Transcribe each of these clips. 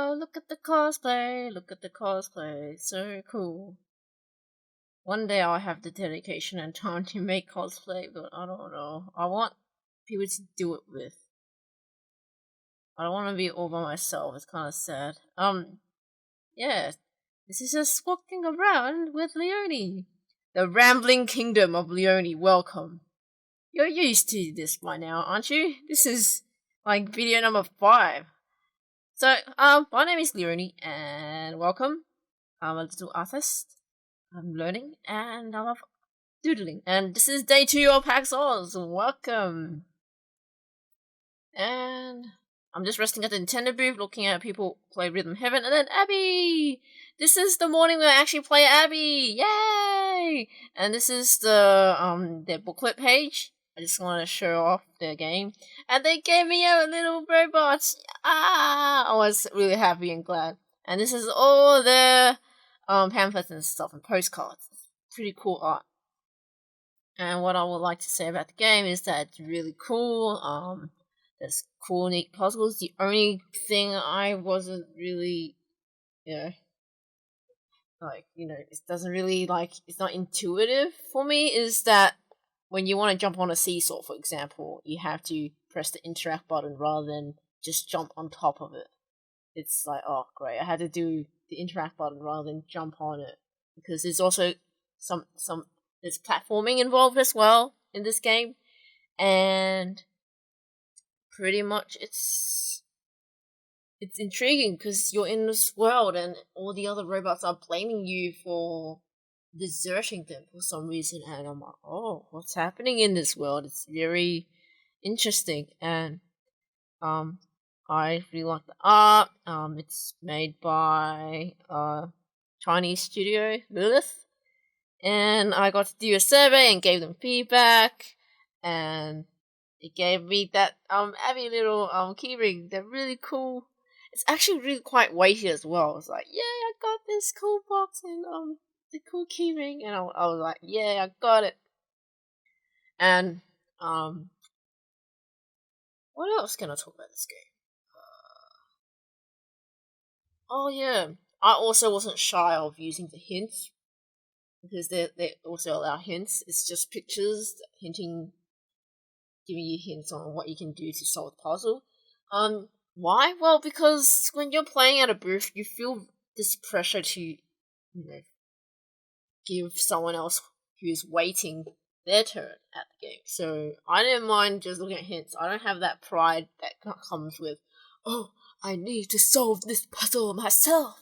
Wow, look at the cosplay, look at the cosplay, so cool. One day I'll have the dedication and time to make cosplay, but I don't know. I want people to do it with. I don't want to be all by myself, it's kind of sad. Yeah, this is just walking around with Leonie. The rambling kingdom of Leonie, welcome. You're used to this by now, aren't you? This is like video number 5. So, my name is Leonie, and welcome. I'm a little artist. I'm learning, and I love doodling. And this is day 2 of PAXAus. Welcome. And I'm just resting at the Nintendo booth, looking at people play Rhythm Heaven, and then Abby! This is the morning where I actually play Abby! Yay! And this is the their booklet page. I just want to show off their game. And they gave me a little robot! I was really happy and glad. And this is all their pamphlets and stuff and postcards. Pretty cool art. And what I would like to say about the game is that it's really cool. There's cool, neat puzzles. The only thing I wasn't really, it doesn't really, it's not intuitive for me, is that when you want to jump on a seesaw, for example, you have to press the interact button rather than just jump on top of it. It's like, oh, great, I had to do the interact button rather than jump on it. Because there's also there's platforming involved as well in this game. And pretty much it's intriguing because you're in this world and all the other robots are blaming you for deserting them for some reason, and I'm like, oh, what's happening in this world? It's very interesting, and I really like the art. It's made by Chinese studio Lilith, and I got to do a survey and gave them feedback, and it gave me that Abby little keyring. They're really cool. It's actually really quite weighty as well. It's like, yeah, I got this cool box and the cool keyring, and I was like, yeah, I got it. And what else can I talk about this game? Oh yeah, I also wasn't shy of using the hints because they also allow hints. It's just pictures hinting, giving you hints on what you can do to solve the puzzle. Why? Well, because when you're playing at a booth, you feel this pressure to, give someone else who's waiting their turn at the game. So I didn't mind just looking at hints. I don't have that pride that comes with, oh, I need to solve this puzzle myself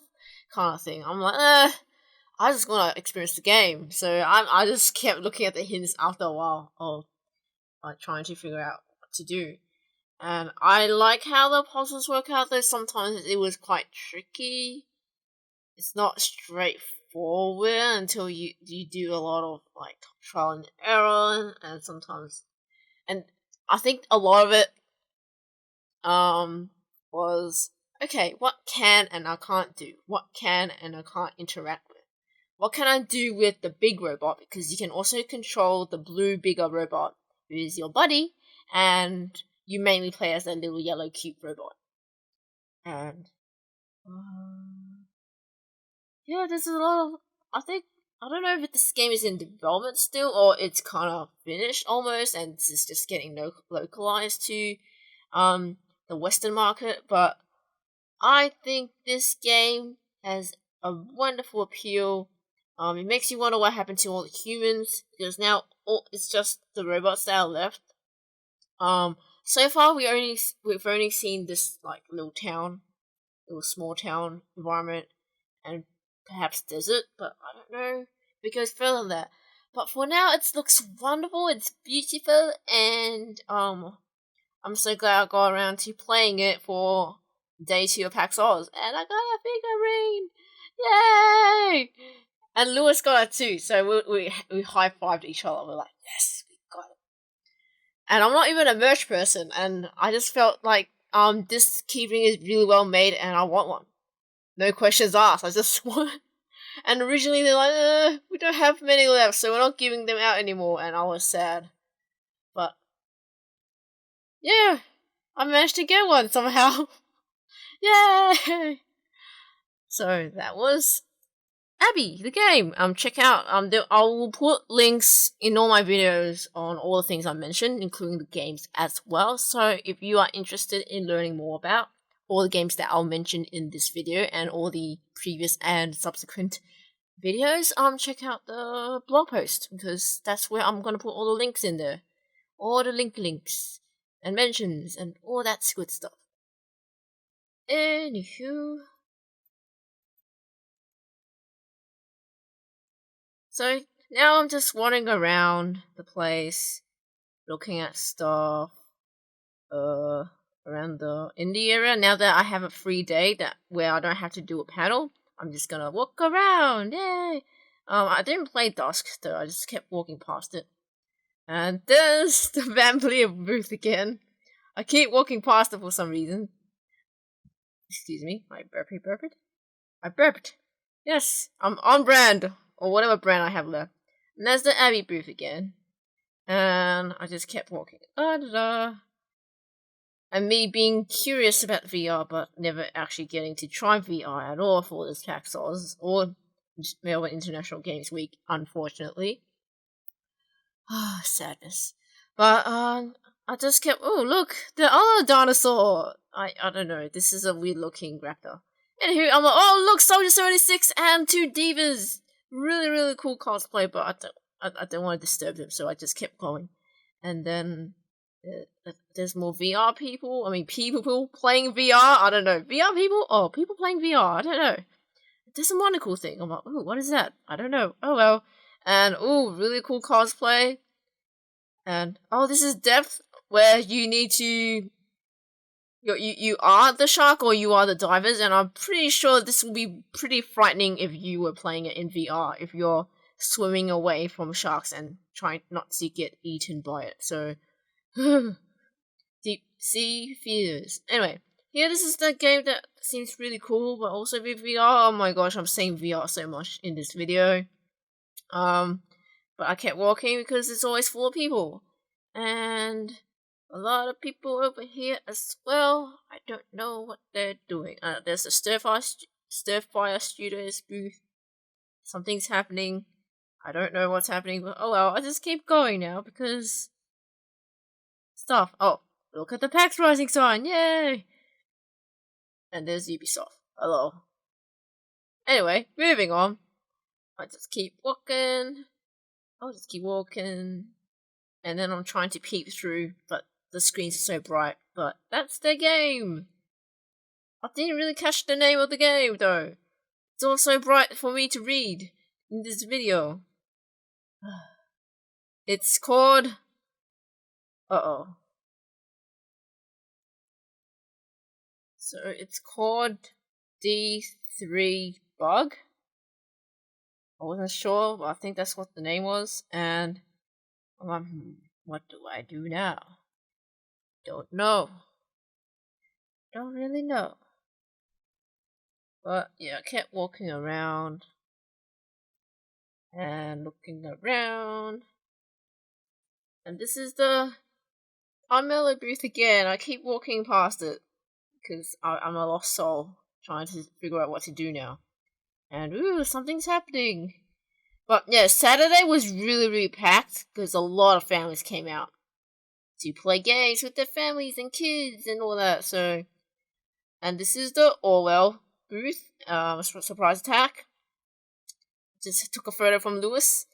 kind of thing. I'm like, I just want to experience the game. So I just kept looking at the hints after a while of trying to figure out what to do. And I like how the puzzles work out, though sometimes it was quite tricky. It's not straightforward until you do a lot of trial and error, and sometimes, and I think a lot of it was, okay, what can and I can't do? What can and I can't interact with? What can I do with the big robot? Because you can also control the blue bigger robot, who is your buddy, and you mainly play as a little yellow cute robot. And yeah, there's a lot of, I don't know if this game is in development still or it's kind of finished almost and it's just getting localized to the Western market, but I think this game has a wonderful appeal. It makes you wonder what happened to all the humans, because now it's just the robots that are left. So far we've only seen this little small town environment and perhaps desert, but I don't know if it goes further than that. But for now, it looks wonderful, it's beautiful, and I'm so glad I got around to playing it for day 2 of PAXAus, and I got a figurine! Yay! And Lewis got it too, so we high-fived each other. We're like, yes, we got it. And I'm not even a merch person, and I just felt like this keyring is really well made, and I want one. No questions asked, I just want. And originally they're like, we don't have many left, so we're not giving them out anymore, and I was sad. But yeah, I managed to get one somehow. Yay! So that was Abby, the game. Check out. I will put links in all my videos on all the things I mentioned, including the games as well. So if you are interested in learning more about all the games that I'll mention in this video and all the previous and subsequent videos, check out the blog post, because that's where I'm gonna put all the links in there, all the links and mentions and all that good stuff. Anywho. So now I'm just wandering around the place, looking at stuff, around the indie area. Now that I have a free day where I don't have to do a panel, I'm just gonna walk around. Yay! I didn't play Dusk though. I just kept walking past it, and there's the Vampire booth again. I keep walking past it for some reason. Excuse me, I burped. Yes, I'm on brand. Or whatever brand I have left. And there's the Abby booth again. And I just kept walking. And me being curious about VR, but never actually getting to try VR at all for this PAXAus or Melbourne International Games Week, unfortunately. Sadness. But I just kept, oh look, the other dinosaur. I don't know, this is a weird looking raptor. Anywho, I'm like, oh look, Soldier 76 and 2 divas. Really cool cosplay, but I don't want to disturb them, so I just kept going. And then there's more VR people. I mean, people playing VR. I don't know, VR people. Oh, people playing VR. I don't know. There's a monocle thing. I'm like, oh, what is that? I don't know. Oh well. And oh, really cool cosplay. And oh, this is depth where you need to. You are the shark or you are the divers, and I'm pretty sure this will be pretty frightening if you were playing it in VR, if you're swimming away from sharks and trying not to get eaten by it. So, deep sea fears. Anyway, yeah, this is the game that seems really cool, but also with VR. Oh my gosh, I'm saying VR so much in this video. But I kept walking because it's always full of people. And a lot of people over here as well. I don't know what they're doing. There's a Stir-Fire Studios booth. Something's happening. I don't know what's happening, but oh well, I just keep going now because stuff. Oh, look at the PAX Rising sign, yay! And there's Ubisoft. Hello. Anyway, moving on. I just keep walking. I'll just keep walking. And then I'm trying to peep through, but the screens are so bright, but that's the game. I didn't really catch the name of the game though. It's all so bright for me to read in this video. It's called... So it's called D3 Bug. I wasn't sure, but I think that's what the name was. And I'm like, what do I do now? Don't know. Don't really know. But yeah, I kept walking around and looking around. And this is the Armello booth again. I keep walking past it because I'm a lost soul trying to figure out what to do now. And ooh, something's happening. But yeah, Saturday was really packed because a lot of families came out to play games with their families and kids and all that. So, and this is the Orwell booth, surprise attack. Just took a photo from Lewis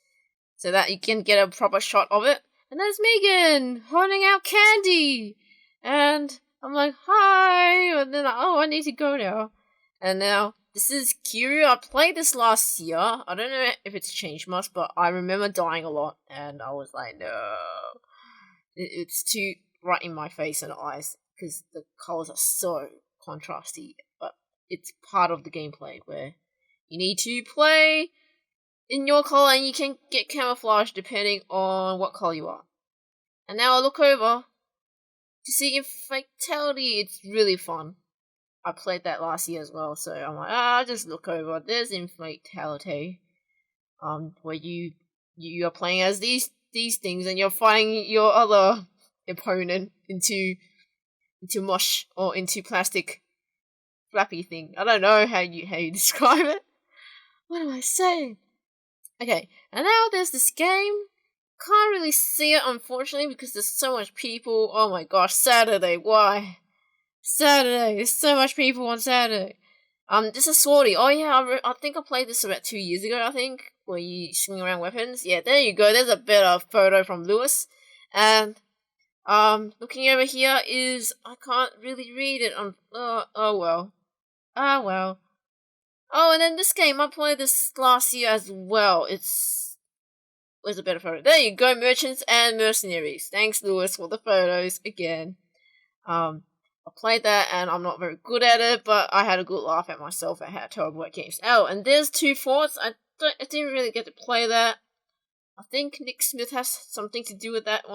so that you can get a proper shot of it. And there's Megan holding out candy, and I'm like, hi. And then I need to go now. And now this is Kiryu. I played this last year. I don't know if it's changed much, but I remember dying a lot, and I was like, no. It's too right in my face and eyes because the colors are so contrasty. But it's part of the gameplay where you need to play in your color and you can get camouflage depending on what color you are. And now I look over to see Infatality. It's really fun. I played that last year as well, so I'm like, I'll just look over. There's Infatality. Where you are playing as these things and you're fighting your other opponent into mush or into plastic flappy thing. I don't know how you describe it. What am I saying? Okay, and now there's this game. Can't really see it, unfortunately, because there's so much people. Oh my gosh, Saturday, why? Saturday, there's so much people on Saturday. This is Swordy. Oh yeah, I think I played this about 2 years ago, I think, where you swing around weapons. Yeah, there you go, there's a better photo from Lewis. And, looking over here is, I can't really read it. Oh well. Ah well. Oh, and then this game, I played this last year as well. Where's a better photo? There you go, Merchants and Mercenaries. Thanks, Lewis, for the photos again. I played that, and I'm not very good at it, but I had a good laugh at myself at how terrible it games. Oh, and there's 2 forts. I didn't really get to play that. I think Nick Smith has something to do with that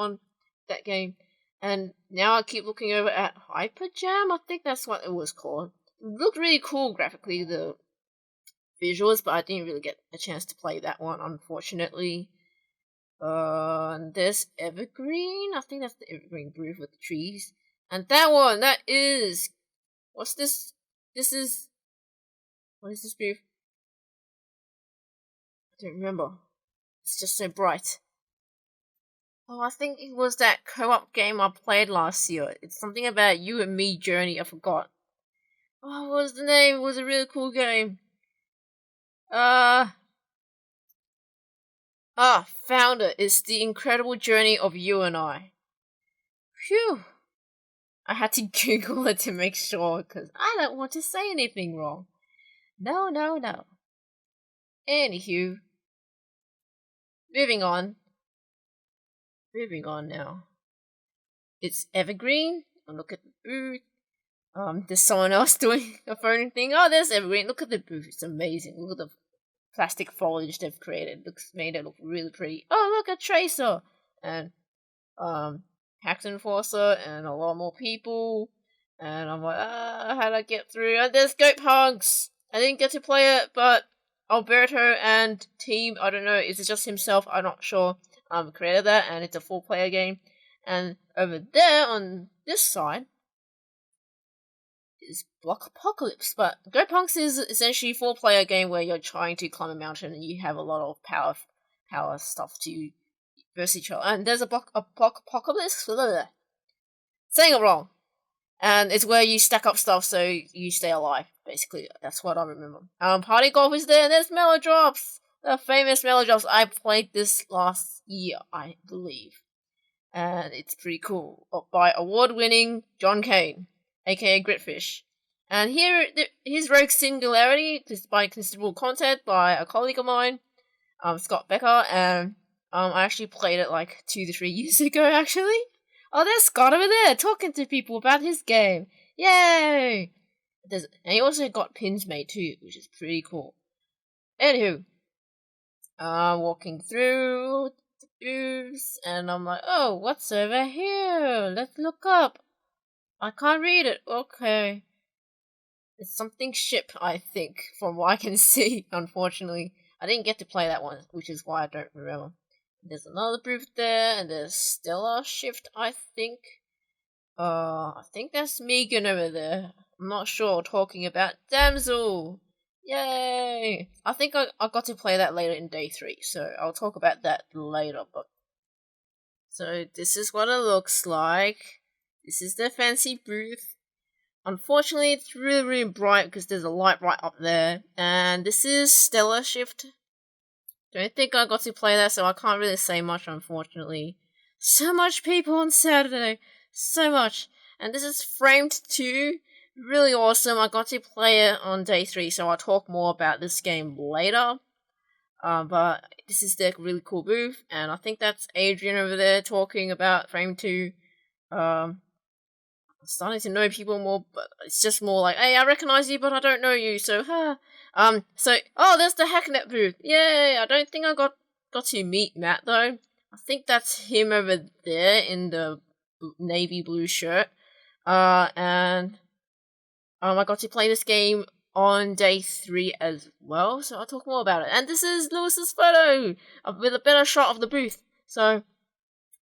game. And now I keep looking over at Hyper Jam. I think that's what it was called. It looked really cool graphically, the visuals, but I didn't really get a chance to play that one, unfortunately. And there's Evergreen. I think that's the Evergreen booth with the trees. And that one, that is... What's this? What is this booth? I don't remember. It's just so bright. Oh, I think it was that co-op game I played last year. It's something about You and Me Journey, I forgot. Oh, what was the name? It was a really cool game. Found it. It's The Incredible Journey of You and I. Phew. I had to Google it to make sure, because I don't want to say anything wrong. No. Anywho. Moving on now. It's Evergreen. Look at the booth. There's someone else doing a phone thing. Oh, there's Evergreen. Look at the booth. It's amazing. Look at the plastic foliage they've created. Made it look really pretty. Oh, look at Tracer. And, Hacked Enforcer and a lot more people. And I'm like, how'd I get through? And there's Goat Punks. I didn't get to play it, but Alberto and team, I don't know, is it just himself? I'm not sure. Created that, and it's a 4-player game. And over there on this side is Block Apocalypse. But Goat Punks is essentially a 4-player game where you're trying to climb a mountain and you have a lot of power stuff to versus each other. And there's a Block Apocalypse. Saying it wrong. And it's where you stack up stuff so you stay alive, basically. That's what I remember. Party Golf is there, and there's Melodrops! The famous Melodrops. I played this last year, I believe. And it's pretty cool. By award-winning John Kane, aka Gritfish. And here's Rogue Singularity, by considerable content by a colleague of mine, Scott Becker, and I actually played it like 2 to 3 years ago, actually. Oh, there's Scott over there, talking to people about his game. Yay! And he also got pins made too, which is pretty cool. Anywho, walking through the booths, and I'm like, oh, what's over here? Let's look up. I can't read it. Okay. It's something ship, I think, from what I can see, unfortunately. I didn't get to play that one, which is why I don't remember. There's another booth there, and there's Stellar Shift, I think. I think that's Megan over there. I'm not sure, talking about Damsel. Yay! I think I got to play that later in day 3, so I'll talk about that later. But so this is what it looks like. This is the fancy booth. Unfortunately, it's really, really bright because there's a light right up there. And this is Stellar Shift. Don't think I got to play that, so I can't really say much, unfortunately. So much people on Saturday. So much. And this is Framed 2. Really awesome. I got to play it on day 3, so I'll talk more about this game later. But this is the really cool booth, and I think that's Adrian over there talking about Frame 2. I'm starting to know people more, but it's just more like, hey, I recognize you, but I don't know you, so, there's the Hacknet booth. Yay! I don't think I got to meet Matt, though. I think that's him over there in the navy blue shirt. And I got to play this game on day 3 as well, so I'll talk more about it. And this is Lewis's photo with a better shot of the booth. So,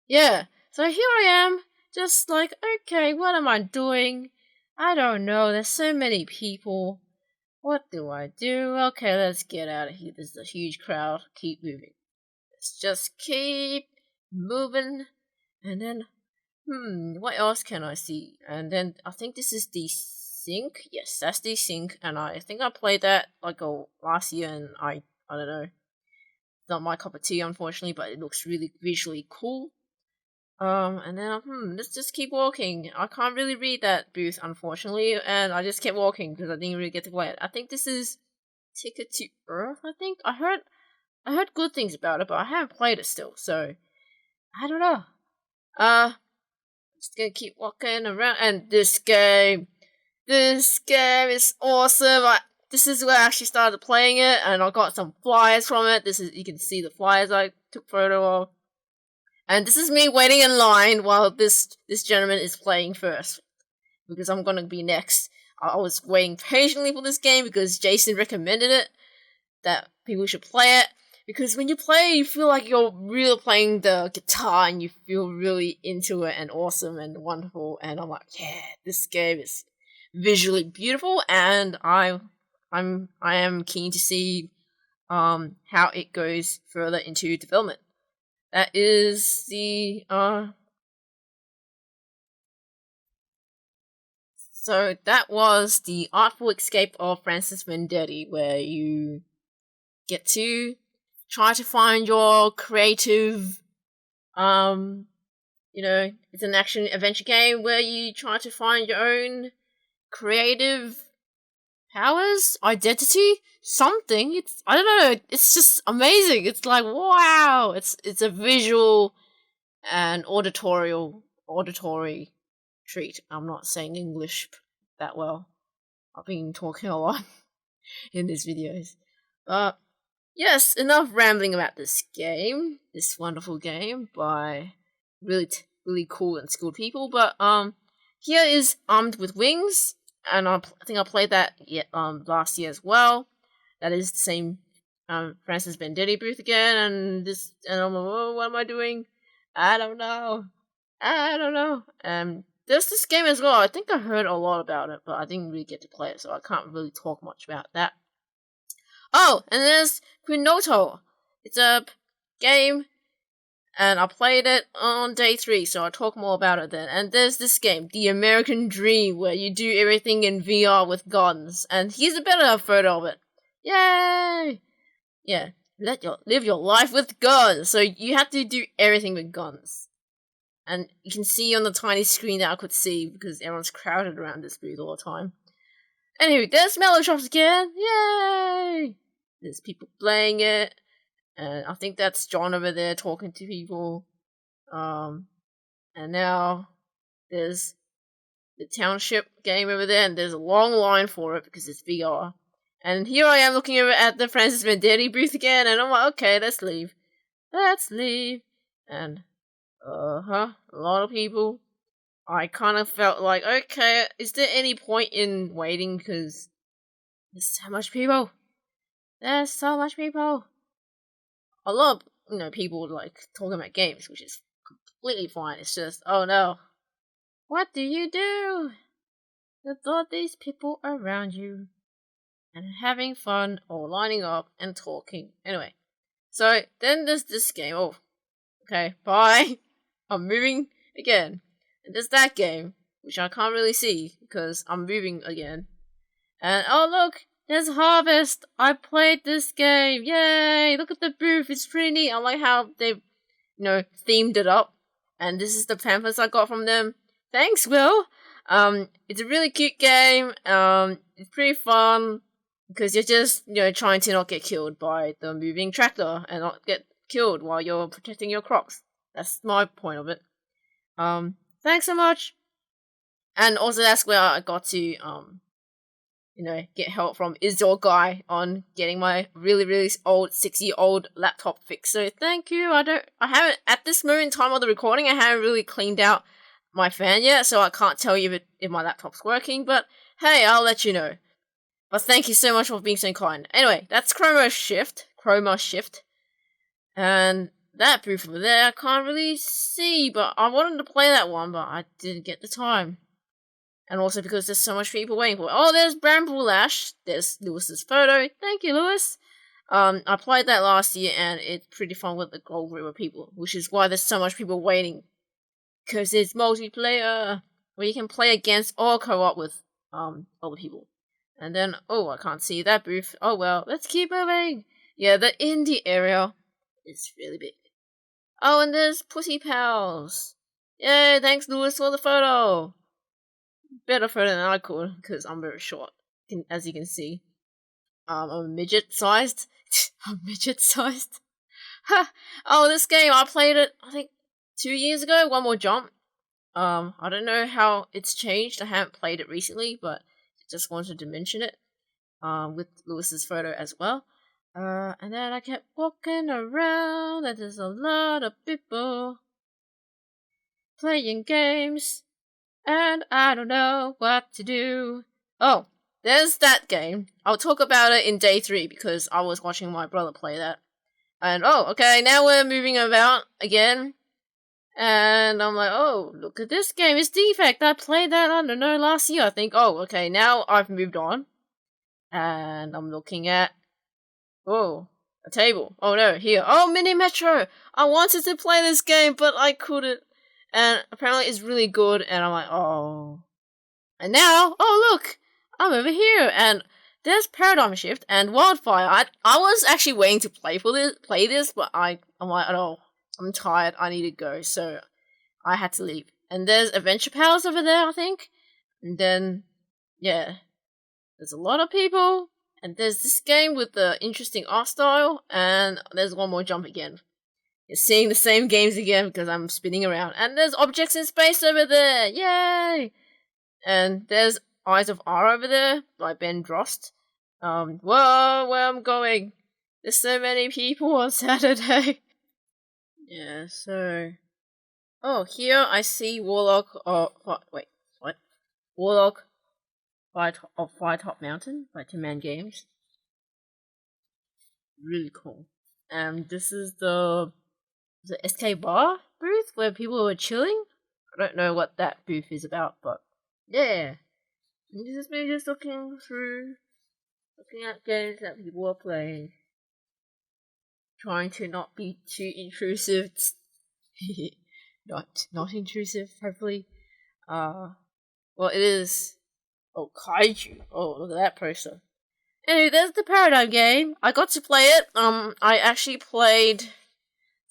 yeah. So here I am, just like, okay, what am I doing? I don't know, there's so many people. What do I do? Okay, let's get out of here. There's a huge crowd. Keep moving. Let's just keep moving. And then, what else can I see? And then I think this is the Sync. Yes, that's the Sync. And I think I played that like last year, and I don't know. Not my cup of tea, unfortunately, but it looks really visually cool. And then, let's just keep walking. I can't really read that booth, unfortunately, and I just kept walking because I didn't really get to play it. I think this is Ticket to Earth, I think. I heard good things about it, but I haven't played it still, so I don't know. Just gonna keep walking around, and this game is awesome. This is where I actually started playing it, and I got some flyers from it. You can see the flyers I took photo of. And this is me waiting in line while this gentleman is playing first, because I'm gonna be next. I was waiting patiently for this game because Jason recommended it, that people should play it. Because when you play, you feel like you're really playing the guitar and you feel really into it and awesome and wonderful. And I'm like, yeah, this game is visually beautiful, and I am keen to see how it goes further into development. That is the so that was the Artful Escape of Francis Vendetti, where you get to try to find your creative it's an action adventure game where you try to find your own creative powers, identity, something. I don't know, it's just amazing. It's like, wow, it's a visual and auditory treat. I'm not saying English that well. I've been talking a lot in these videos. But yes, enough rambling about this game, this wonderful game by really cool and skilled people. But here is Armed with Wings, and I think I played that last year as well. That is the same Francis Vendetti booth again, and I'm like, oh, what am I doing? I don't know. There's this game as well. I think I heard a lot about it, but I didn't really get to play it, so I can't really talk much about that. Oh, and there's Quinoto. It's a game, and I played it on day 3, so I'll talk more about it then. And there's this game, The American Dream, where you do everything in VR with guns. And here's a better photo of it. Yay! Yeah, live your life with guns. So you have to do everything with guns. And you can see on the tiny screen that I could see because everyone's crowded around this booth all the time. Anyway, there's Mellow Shops again. Yay! There's people playing it. And I think that's John over there talking to people. And now there's the Township game over there, and there's a long line for it because it's VR. And here I am looking over at the Francis Vendetti booth again, and I'm like, okay, let's leave. And, a lot of people. I kind of felt like, okay, is there any point in waiting, because there's so much people. A lot of, people like talking about games, which is completely fine. It's just, oh no. What do? With all these people around you and having fun or lining up and talking. Anyway, so then there's this game. Oh, okay, bye. I'm moving again. And there's that game, which I can't really see because I'm moving again. And oh look, there's Harvest. I played this game. Yay! Look at the booth. It's pretty neat. I like how they've, themed it up. And this is the pamphlets I got from them. Thanks, Will. It's a really cute game. It's pretty fun because you're just, trying to not get killed by the moving tractor and not get killed while you're protecting your crops. That's my point of it. Thanks so much. And also that's where I got to, get help from Is Your Guy on getting my really, really old 6-year-old laptop fixed. So thank you. I haven't, at this moment in time of the recording, I haven't really cleaned out my fan yet, so I can't tell you if my laptop's working, but hey, I'll let you know. But thank you so much for being so kind. Anyway, that's Chroma Shift. And that booth over there, I can't really see, but I wanted to play that one, but I didn't get the time. And also because there's so much people waiting for it. Oh, there's Bramble Lash. There's Lewis's photo. Thank you, Lewis. I played that last year, and it's pretty fun with the Gold River people, which is why there's so much people waiting. Because it's multiplayer, where you can play against or co-op with other people. And then, oh, I can't see that booth. Oh well, let's keep moving. Yeah, the indie area is really big. Oh, and there's Pussy Pals. Yay, thanks Lewis for the photo. Better photo than I could, because I'm very short, as you can see. I'm midget-sized. I'm midget-sized. Oh, this game, I played it, I think, 2 years ago, One More Jump. I don't know how it's changed. I haven't played it recently, but just wanted to mention it. With Lewis's photo as well. And then I kept walking around, and there's a lot of people playing games, and I don't know what to do. Oh, there's that game. I'll talk about it in day 3 because I was watching my brother play that. And oh, okay, now we're moving about again. And I'm like, oh, look at this game. It's Defect. I played that, I don't know, last year, I think. Oh, okay, now I've moved on. And I'm looking at, oh, a table. Oh no, here. Oh, Mini Metro. I wanted to play this game, but I couldn't. And apparently it's really good. And I'm like, oh. And now, oh look, I'm over here. And there's Paradigm Shift and Wildfire. I was actually waiting to play this, but I'm like, oh, I'm tired. I need to go. So I had to leave. And there's Adventure Pals over there, I think. And then, yeah, there's a lot of people. And there's this game with the interesting art style, and there's One More Jump again. You're seeing the same games again because I'm spinning around. And there's Objects in Space over there! Yay! And there's Eyes of R over there by Ben Drost. Whoa, where I'm going? There's so many people on Saturday. Yeah, so... Oh, here I see Warlock, wait, what? Warlock of Firetop Mountain by Two Man Games. Really cool. And this is the SK Bar booth where people were chilling. I don't know what that booth is about, but yeah. And this is me just looking at games that people are playing. Trying to not be too intrusive. not intrusive, hopefully. Well, it is. Oh, Kaiju. Oh, look at that poster. Anyway, there's the Paradigm game. I got to play it. I actually played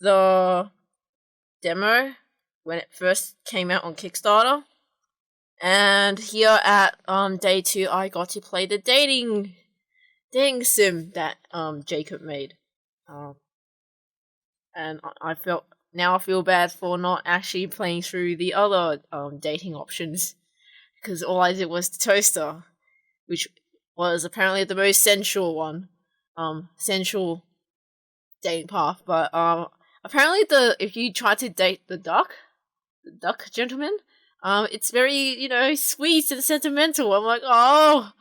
the demo when it first came out on Kickstarter. And here at day 2, I got to play the dating sim that Jacob made. And I feel bad for not actually playing through the other dating options. Because all I did was the toaster, which was apparently the most sensual one. Sensual dating path. But apparently if you try to date the duck gentleman, it's very, sweet and sentimental. I'm like, oh,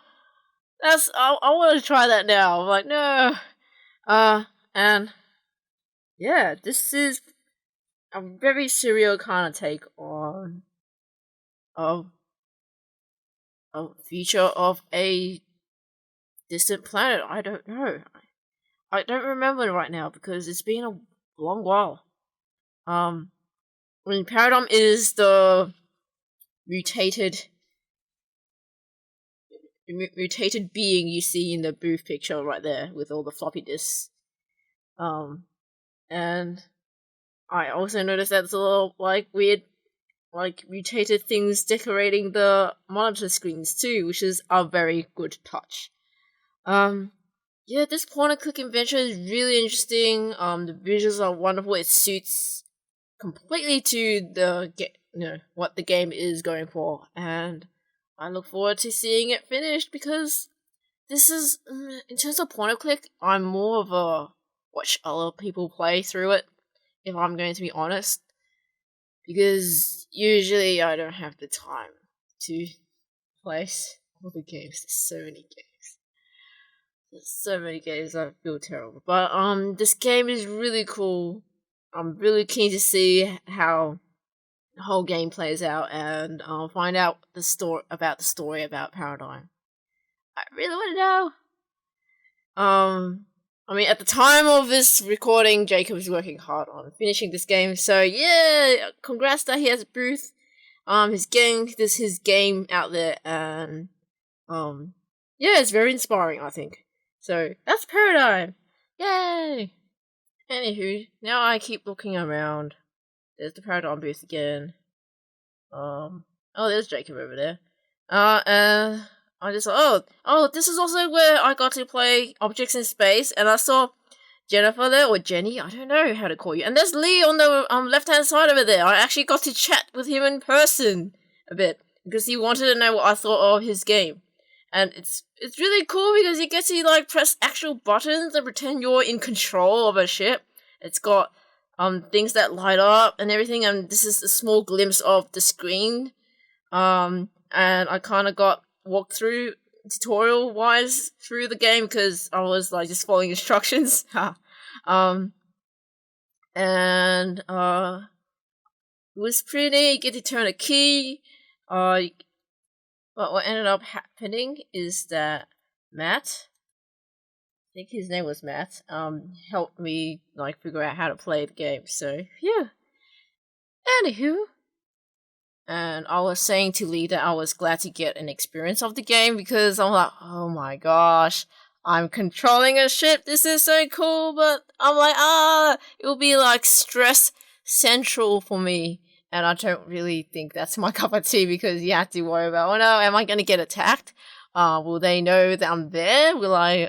I want to try that now. I'm like, no. And yeah, this is a very surreal kind of take on a future of a distant planet. I don't know. I don't remember right now because it's been a long while. Paradigm is the mutated being you see in the booth picture right there with all the floppy disks. And I also noticed that there's a little weird mutated things decorating the monitor screens too, which is a very good touch. Yeah, this point-and-click adventure is really interesting. The visuals are wonderful. It suits completely to what the game is going for, and I look forward to seeing it finished because this is, in terms of point-and-click, I'm more of a watch other people play through it, if I'm going to be honest, because usually I don't have the time to play all the games. There's so many games. I feel terrible. But this game is really cool. I'm really keen to see how the whole game plays out, and I'll find out the story about Paradigm. I really want to know. I mean, at the time of this recording, Jacob is working hard on finishing this game. So yeah, congrats that he has a booth. He's getting his game out there, and yeah, it's very inspiring, I think. So that's Paradigm. Yay! Anywho, now I keep looking around. There's the Paradigm booth again. Oh, there's Jacob over there. And I just this is also where I got to play Objects in Space, and I saw Jennifer there, or Jenny, I don't know how to call you. And there's Lee on the left-hand side over there. I actually got to chat with him in person a bit, because he wanted to know what I thought of his game. And it's really cool because you get to like press actual buttons and pretend you're in control of a ship. It's got things that light up and everything, and this is a small glimpse of the screen. And I kind of got walked through tutorial wise through the game because I was like just following instructions. And it was pretty neat. You get to turn a key. But what ended up happening is that Matt, I think his name was Matt, helped me like figure out how to play the game. So yeah. Anywho, and I was saying to Lee that I was glad to get an experience of the game because I'm like, oh my gosh, I'm controlling a ship. This is so cool. But I'm like, it will be like stress central for me. And I don't really think that's my cup of tea because you have to worry about, oh no, am I going to get attacked? Will they know that I'm there? Will I,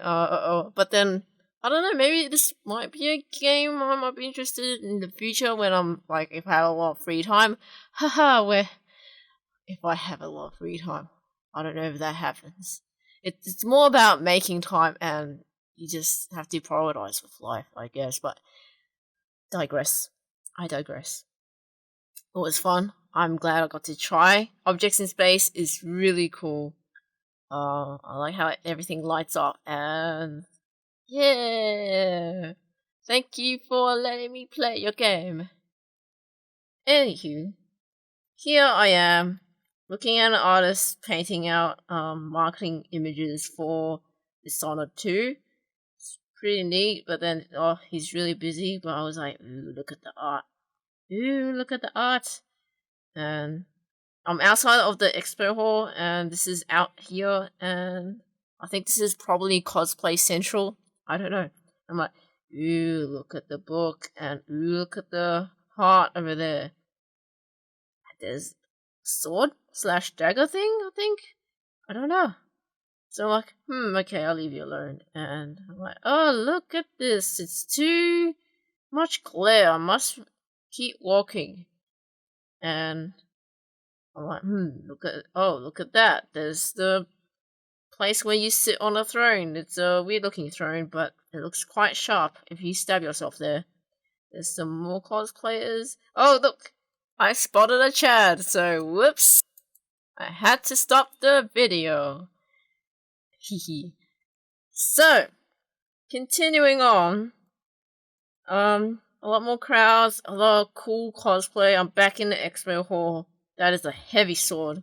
But then, I don't know, maybe this might be a game I might be interested in the future when I'm, like, if I have a lot of free time. If I have a lot of free time. I don't know if that happens. It's more about making time and you just have to prioritize with life, I guess. But, I digress. It was fun. I'm glad I got to try. Objects in Space is really cool. I like how everything lights up, and yeah, thank you for letting me play your game. Anywho, here I am, looking at an artist painting out marketing images for Dishonored 2. It's pretty neat, but then, he's really busy, but I was like, ooh, look at the art. Ooh, look at the art. And I'm outside of the expo hall, and this is out here, and I think this is probably Cosplay Central. I don't know. I'm like, ooh, look at the book, and ooh, look at the heart over there. There's a sword/dagger thing, I think? I don't know. So I'm like, okay, I'll leave you alone. And I'm like, oh, look at this. It's too much glare. I must keep walking. And I'm like, look at that. There's the place where you sit on a throne. It's a weird looking throne, but it looks quite sharp if you stab yourself there. There's some more cosplayers. Oh, look! I spotted a Chad, so whoops. I had to stop the video. Hehe. So, continuing on. A lot more crowds, a lot of cool cosplay. I'm back in the expo hall. That is a heavy sword.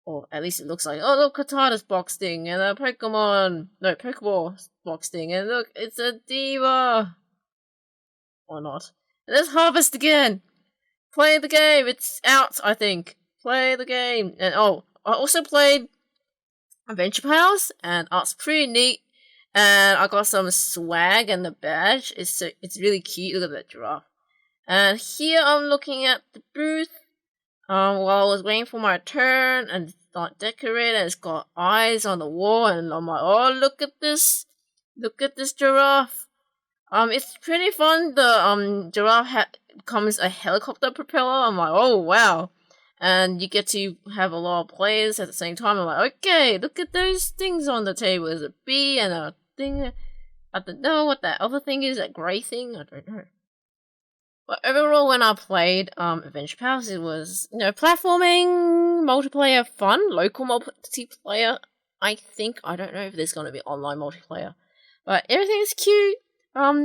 Or at least it looks like. Oh, look, Katana's box thing, and a Pokeball box thing, and look, it's a Diva! Or not. And there's Harvest again! Play the game! It's out, I think. Play the game! And I also played Adventure Pals, and it's pretty neat. And I got some swag and the badge. It's really cute. Look at that giraffe. And here I'm looking at the booth. While I was waiting for my turn, and it's not decorated. And it's got eyes on the wall, and I'm like, oh, look at this! Look at this giraffe. It's pretty fun. The giraffe becomes a helicopter propeller. I'm like, oh wow! And you get to have a lot of players at the same time. I'm like, okay, look at those things on the table. There's a bee and a thing. I don't know what that other thing is, that grey thing. I don't know. But overall, when I played Adventure Pals, it was, platforming, multiplayer fun, local multiplayer, I think. I don't know if there's going to be online multiplayer. But everything's cute,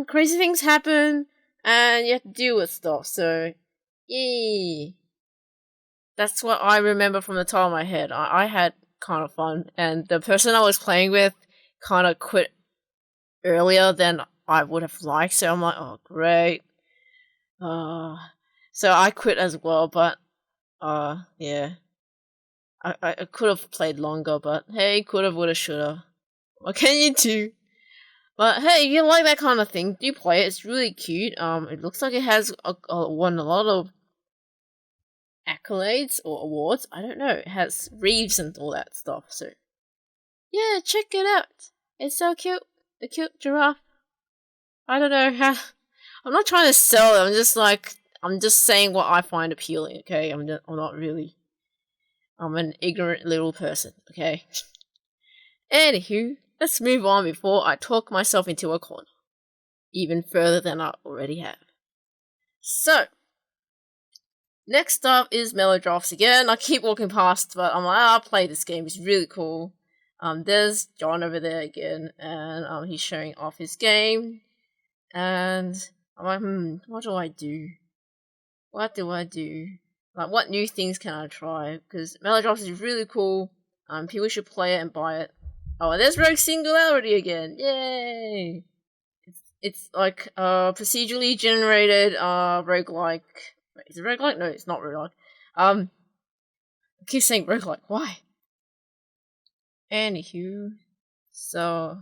crazy things happen, and you have to deal with stuff, so, yay. That's what I remember from the top of my head. I had kind of fun, and the person I was playing with kind of quit earlier than I would have liked, so I'm like, oh, great. So I quit as well, but, yeah. I could have played longer, but hey, coulda, woulda, shoulda. What can you do? But hey, you like that kind of thing, do play it. It's really cute. It looks like it has won a lot of accolades or awards. I don't know. It has reefs and all that stuff. So yeah, check it out. It's so cute. The cute giraffe. I don't know how. I'm not trying to sell it. I'm just saying what I find appealing. Okay, I'm not really. I'm an ignorant little person. Okay. Anywho, let's move on before I talk myself into a corner, even further than I already have. So, next up is Melodrops again. I keep walking past, but I'm like, I'll play this game. It's really cool. There's John over there again, and he's showing off his game. And I'm like, what do I do? What do I do? Like, what new things can I try? Because Melodrops is really cool. People should play it and buy it. Oh, and there's Rogue Singularity again! Yay! It's like procedurally generated roguelike. Wait, is it roguelike? No, it's not roguelike. I keep saying roguelike. Why? Anywho, so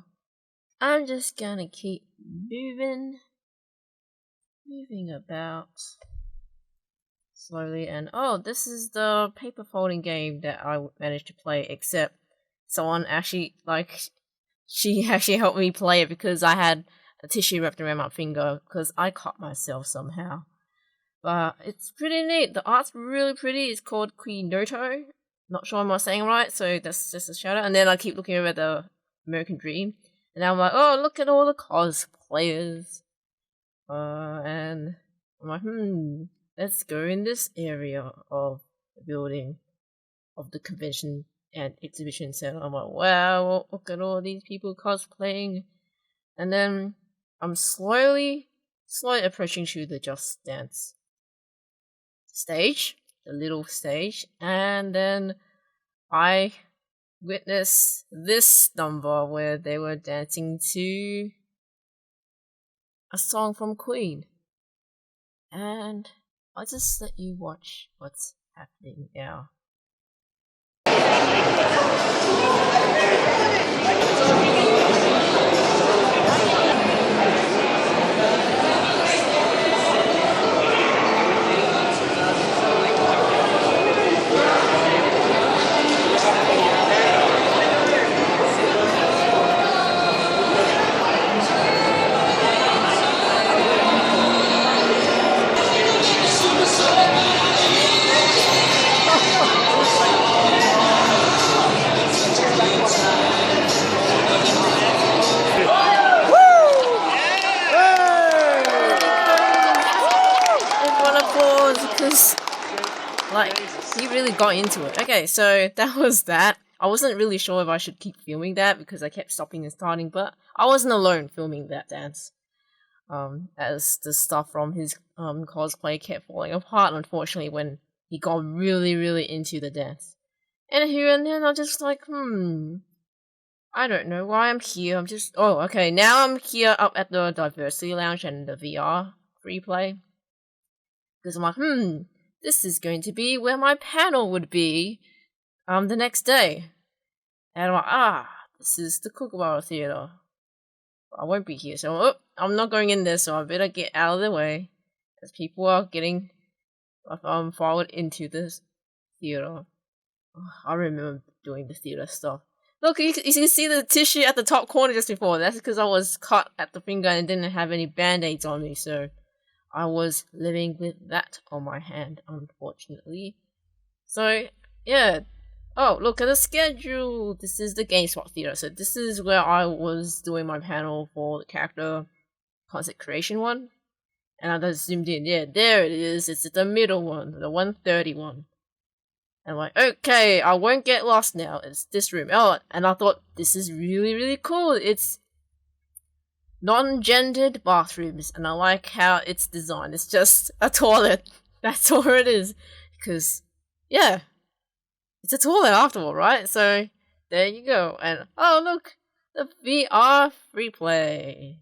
I'm just gonna keep moving about slowly. And oh, this is the paper folding game that I managed to play. Except someone actually she actually helped me play it because I had a tissue wrapped around my finger because I cut myself somehow. But it's pretty neat. The art's really pretty. It's called Quinoto. Not sure I'm not saying right, so that's just a shout out. And then I keep looking over at the American Dream, and I'm like, oh, look at all the cosplayers. And I'm like, let's go in this area of the building of the convention and exhibition center. I'm like, wow, look at all these people cosplaying. And then I'm slowly approaching to the Just Dance stage, the little stage, and then I witnessed this number where they were dancing to a song from Queen. And I'll just let you watch what's happening now. Like, he really got into it. Okay, so that was that. I wasn't really sure if I should keep filming that because I kept stopping and starting, but I wasn't alone filming that dance. As the stuff from his cosplay kept falling apart, unfortunately, when he got really, really into the dance. And here and then I'm just like, I don't know why I'm here. I'm just, oh, okay, now I'm here up at the Diversity Lounge and the VR free play. Because I'm like, this is going to be where my panel would be the next day. And I'm like, this is the Kookaburra Theatre. I won't be here, so I'm not going in there, so I better get out of the way. As people are getting forward into this theatre. I remember doing the theatre stuff. Look, you can see the tissue at the top corner just before. That's because I was cut at the finger and didn't have any band-aids on me, so I was living with that on my hand, unfortunately. So, yeah. Oh, look at the schedule! This is the GameSpot Theatre. So this is where I was doing my panel for the character concept creation one. And I just zoomed in. Yeah, there it is. It's the middle one, the 130 one. And I'm like, okay, I won't get lost now. It's this room. Oh, and I thought, this is really, really cool. It's non-gendered bathrooms, and I like how it's designed. It's just a toilet. That's all it is. Because, yeah, it's a toilet after all, right? So there you go. And oh look, the VR free play.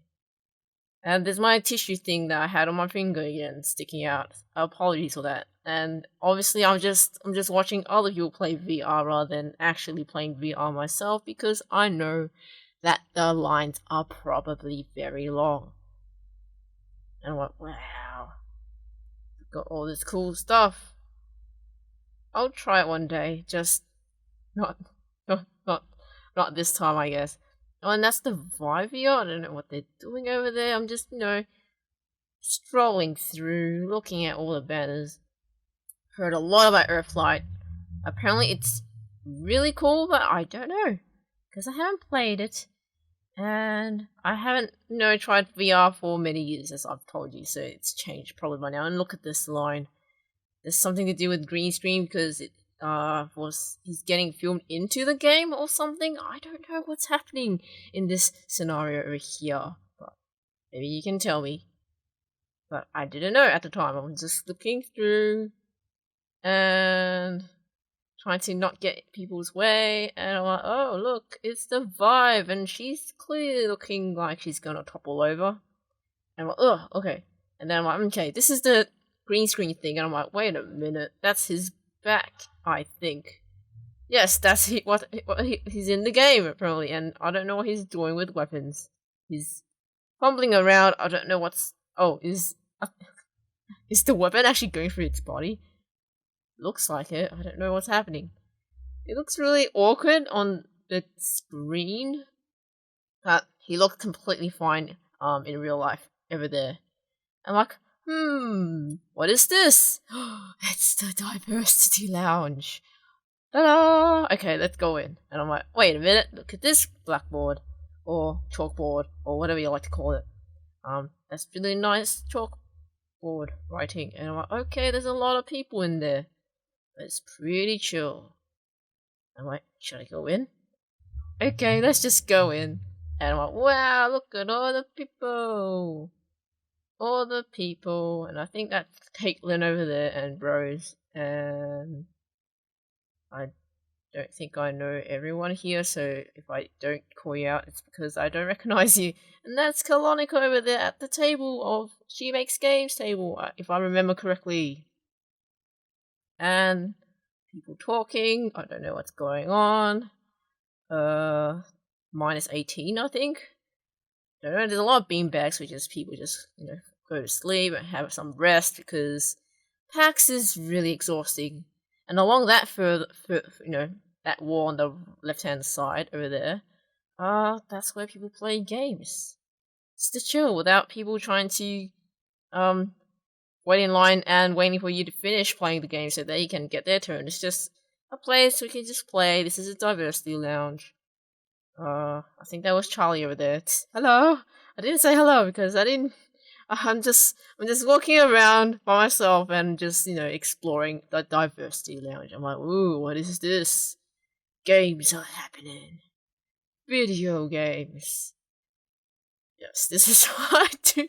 And there's my tissue thing that I had on my finger again sticking out. Apologies for that. And obviously I'm just watching other people play VR rather than actually playing VR myself because I know that the lines are probably very long. And I'm like, wow, got all this cool stuff. I'll try it one day, just not not not not this time I guess. Oh, and that's the Vive VR. I don't know what they're doing over there. I'm just, strolling through, looking at all the banners. Heard a lot about Earthlight. Apparently it's really cool, but I don't know. Because I haven't played it. And I haven't, tried VR for many years, as I've told you, so it's changed probably by now. And look at this line. There's something to do with green screen because he's getting filmed into the game or something. I don't know what's happening in this scenario over here, but maybe you can tell me. But I didn't know at the time. I was just looking through and trying to not get people's way, and I'm like, oh look, it's the Vive, and she's clearly looking like she's gonna topple over. And I'm like, oh, okay. And then I'm like, okay, this is the green screen thing, and I'm like, wait a minute, that's his back, I think. Yes, that's he's in the game apparently, and I don't know what he's doing with weapons. He's fumbling around. I don't know what's. Oh, is the weapon actually going through its body? Looks like it. I don't know what's happening. It looks really awkward on the screen. He looked completely fine in real life over there. I'm like, what is this? It's the Diversity Lounge. Ta-da! Okay, let's go in. And I'm like, wait a minute, look at this blackboard. Or chalkboard, or whatever you like to call it. That's really nice chalkboard writing. And I'm like, okay, there's a lot of people in there. But it's pretty chill. I'm like, should I go in? Okay, let's just go in. And I'm like, wow, look at all the people. All the people. And I think that's Caitlin over there and Rose. And I don't think I know everyone here, so if I don't call you out, it's because I don't recognize you. And that's Kalonica over there at the table of She Makes Games table, if I remember correctly. And people talking, I don't know what's going on. Minus 18, I think. I don't know, there's a lot of beanbags, which is people just, go to sleep and have some rest because PAX is really exhausting. And along that that wall on the left-hand side over there, that's where people play games. Just to chill without people trying to, wait in line and waiting for you to finish playing the game so they can get their turn. It's just a place we can just play. This is a diversity lounge. I think that was Charlie over there. Hello? I didn't say hello because I'm just walking around by myself and just, exploring the diversity lounge. I'm like, ooh, what is this? Games are happening. Video games. Yes, this is what I do.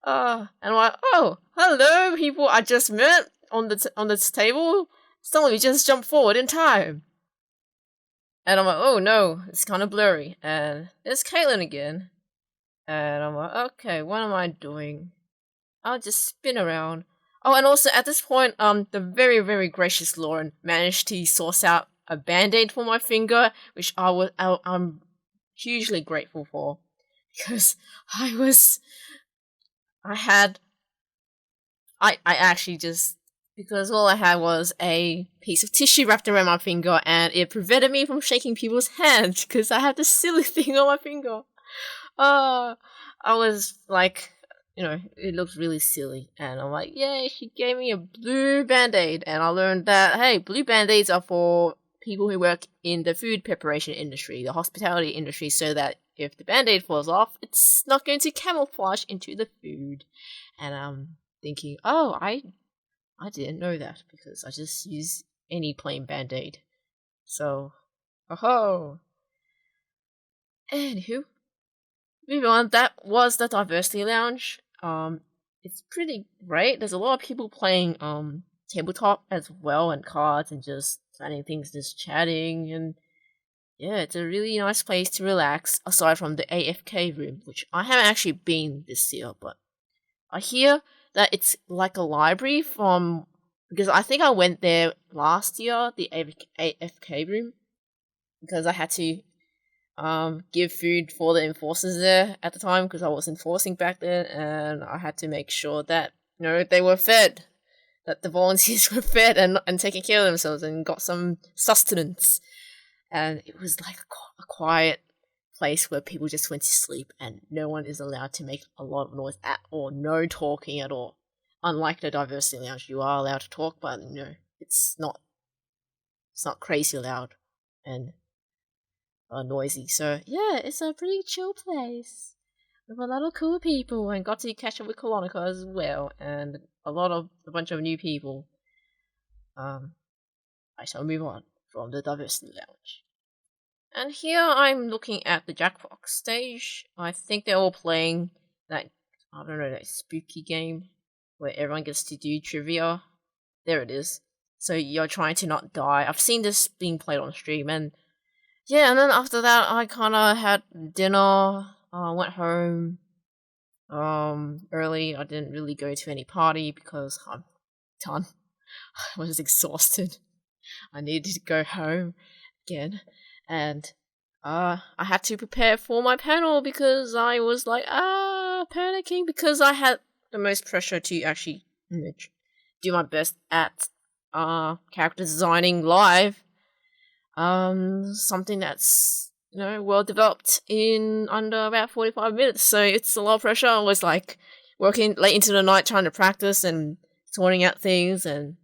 And I'm like, oh, hello, people I just met on this table. Some of you just jumped forward in time. And I'm like, oh no, it's kind of blurry. And there's Caitlin again. And I'm like, okay, what am I doing? I'll just spin around. Oh, and also at this point, the very, very gracious Lauren managed to source out a band-aid for my finger, which I'm hugely grateful for. Because I actually just, because all I had was a piece of tissue wrapped around my finger and it prevented me from shaking people's hands because I had this silly thing on my finger. I was like, it looked really silly. And I'm like, yay, she gave me a blue band-aid. And I learned that, hey, blue band-aids are for people who work in the food preparation industry, the hospitality industry, so that if the band-aid falls off, it's not going to camouflage into the food. And I'm thinking, oh, I didn't know that because I just use any plain band-aid. So, oh. Anywho, moving on, that was the Diversity Lounge. It's pretty great. There's a lot of people playing tabletop as well, and cards, and just planning things, just chatting, and yeah, it's a really nice place to relax, aside from the AFK room, which I haven't actually been this year, but I hear that it's like a library from, because I think I went there last year, the AFK room, because I had to give food for the enforcers there at the time, because I was enforcing back then, and I had to make sure that they were fed, that the volunteers were fed and taking care of themselves and got some sustenance. And it was like a quiet place where people just went to sleep, and no one is allowed to make a lot of noise at all, no talking at all. Unlike the diversity lounge, you are allowed to talk, but it's not crazy loud and noisy. So yeah, it's a pretty chill place with a lot of cool people, and got to catch up with Colonica as well, and a bunch of new people. I shall move on from the diversity lounge. And here I'm looking at the Jackbox stage. I think they're all playing that, I don't know, that spooky game where everyone gets to do trivia. There it is. So you're trying to not die. I've seen this being played on stream, and yeah, and then after that I kinda had dinner, went home early. I didn't really go to any party because I'm done. I was exhausted. I needed to go home again, and I had to prepare for my panel because I was like panicking, because I had the most pressure to actually do my best at character designing live, something that's well developed in under about 45 minutes. So it's a lot of pressure. I was like working late into the night trying to practice and sorting out things, and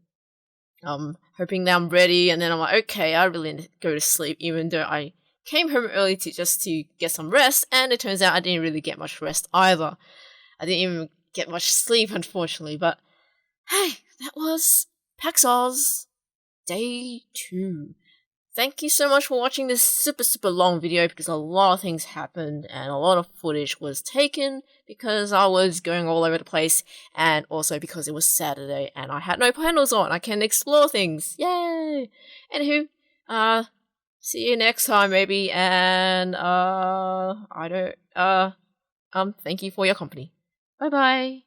hoping that I'm ready, and then I'm like, okay, I really need to go to sleep, even though I came home early to get some rest, and it turns out I didn't really get much rest either. I didn't even get much sleep, unfortunately, but hey, that was PAXAus Day 2. Thank you so much for watching this super long video, because a lot of things happened and a lot of footage was taken because I was going all over the place, and also because it was Saturday and I had no panels on. I can explore things. Yay! Anywho, see you next time maybe, and thank you for your company. Bye bye.